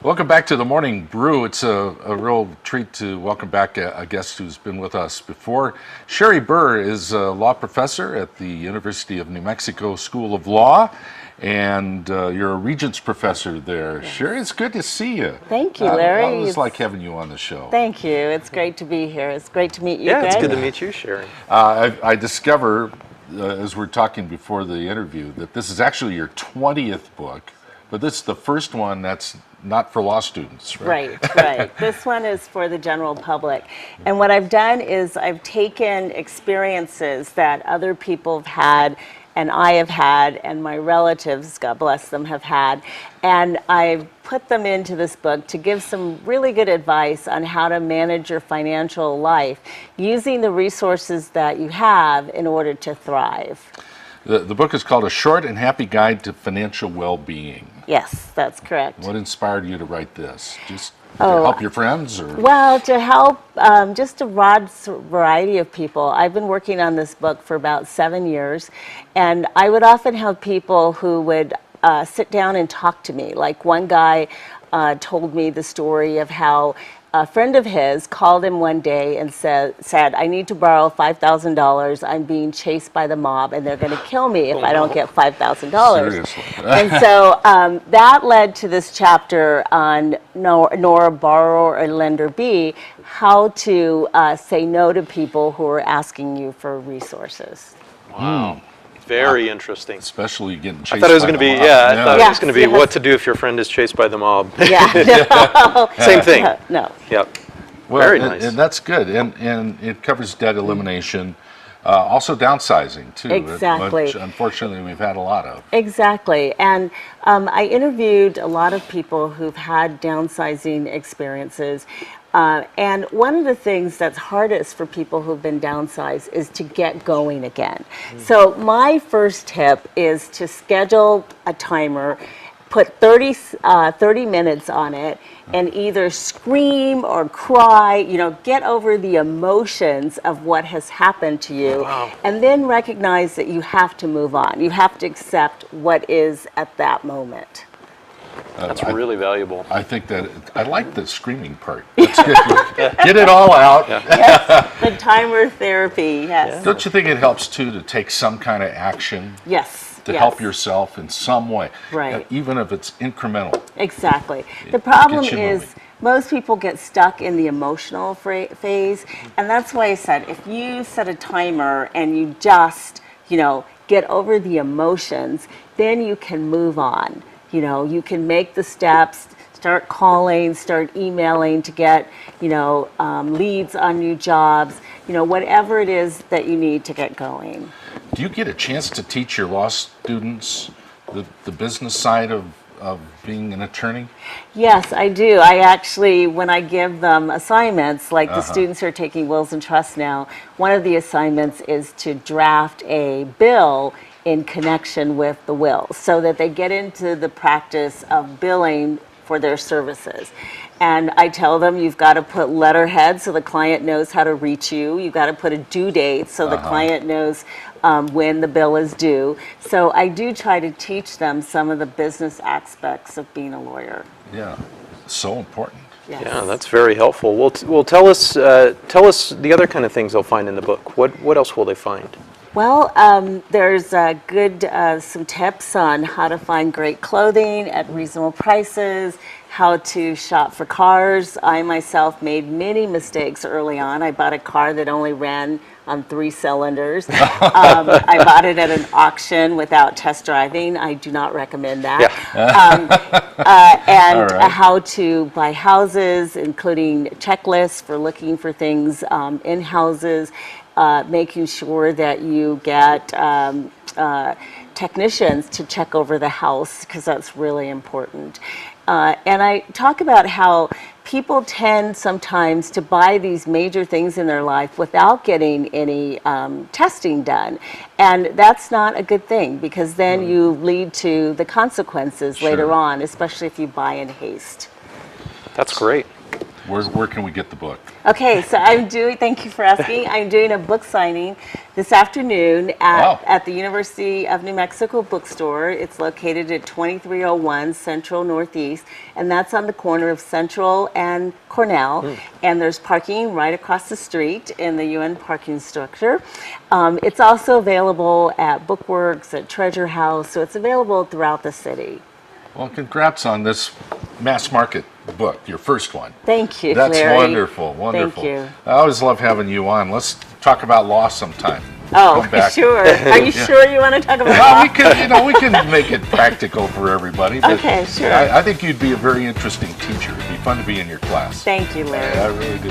Welcome back to the Morning Brew. It's a real treat to welcome back a guest who's been with us before. Sherri Burr is a law professor at the University of New Mexico School of Law, and you're a Regents professor there. Yes. Sherri, it's good to see you. Thank you, Larry. I always like having you on the show. Thank you. It's great to be here. It's great to meet you, Yeah, Greg. it's good to meet you, Sherri. I discover, as we're talking before the interview, that this is actually your 20th book, but this is the first one that's not for law students, right? Right. This one is for the general public. And what I've done is I've taken experiences that other people have had, and I have had, and my relatives, God bless them, have had, and I've put them into this book to give some really good advice on how to manage your financial life using the resources that you have in order to thrive. The book is called A Short and Happy Guide to Financial Well-Being. Yes, that's correct. What inspired you to write this? Just to help your friends? Or? Well, to help just a broad variety of people. I've been working on this book for about 7 years, and I would often have people who would sit down and talk to me. Like one guy told me the story of how a friend of his called him one day and said, I need to borrow $5,000. I'm being chased by the mob and they're going to kill me if I don't get $5,000. Seriously. And so that led to this chapter on nor a borrower or lender be, how to say no to people who are asking you for resources. Wow. Very interesting. Especially getting chased by the mob. I thought it was going to be, I thought it was going to be what to do if your friend is chased by the mob. Yeah, no. Same thing. No. Yep. Well, Very nice. And that's good. And it covers debt elimination, also downsizing, too. Exactly. Which, unfortunately, we've had a lot of. Exactly. And I interviewed a lot of people who've had downsizing experiences. And one of the things that's hardest for people who've been downsized is to get going again. So my first tip is to schedule a timer, put 30 minutes on it, and either scream or cry, get over the emotions of what has happened to you, and then recognize that you have to move on. You have to accept what is at that moment. That's really valuable. I think that, I like the screaming part. That's good. Get it all out. Yes, the timer therapy, yes. Don't you think it helps, too, to take some kind of action? Yes. To help yourself in some way. Right. Even if it's incremental. Exactly. The problem is moving. most people get stuck in the emotional phase, and that's why I said if you set a timer and you just, get over the emotions, then you can move on. You can make the steps, start calling, start emailing to get, leads on new jobs, whatever it is that you need to get going. Do you get a chance to teach your law students the business side of being an attorney? Yes, I do. I actually, when I give them assignments, like the students who are taking wills and trusts now, one of the assignments is to draft a bill in connection with the will, so that they get into the practice of billing for their services. And I tell them you've got to put letterhead so the client knows how to reach you. You've got to put a due date so the client knows when the bill is due. So I do try to teach them some of the business aspects of being a lawyer. Yeah, so important. Yes. Yeah, that's very helpful. Well, tell us the other kind of things they'll find in the book. What else will they find? Well, there's some tips on how to find great clothing at reasonable prices, how to shop for cars. I myself made many mistakes early on. I bought a car that only ran on 3 cylinders. I bought it at an auction without test driving. I do not recommend that. Yeah. How to buy houses, including checklists for looking for things in houses. Making sure that you get technicians to check over the house, because that's really important. And I talk about how people tend sometimes to buy these major things in their life without getting any testing done. And that's not a good thing, because then you lead to the consequences later on, especially if you buy in haste. That's great. Where can we get the book? Okay, so thank you for asking. I'm doing a book signing this afternoon Wow. at the University of New Mexico bookstore. It's located at 2301 Central Northeast, and that's on the corner of Central and Cornell. And there's parking right across the street in the UN parking structure. It's also available at Bookworks, at Treasure House, so it's available throughout the city. Well, congrats on this mass market book, your first one. Thank you, That's Larry. wonderful, wonderful. Thank you. I always love having you on. Let's talk about law sometime. Oh, Come back. sure. Are you sure you want to talk about Well, law? we can make it practical for everybody. But Okay, sure. I think you'd be a very interesting teacher. It'd be fun to be in your class. Thank you, Larry. I really do.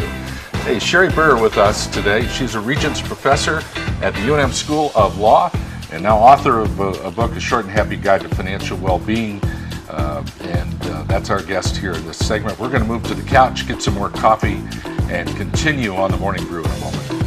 Hey, Sherri Burr with us today. She's a Regents professor at the UNM School of Law and now author of a book, A Short and Happy Guide to Financial Well-Being. That's our guest here in this segment. We're going to move to the couch, get some more coffee, and continue on the Morning Brew in a moment.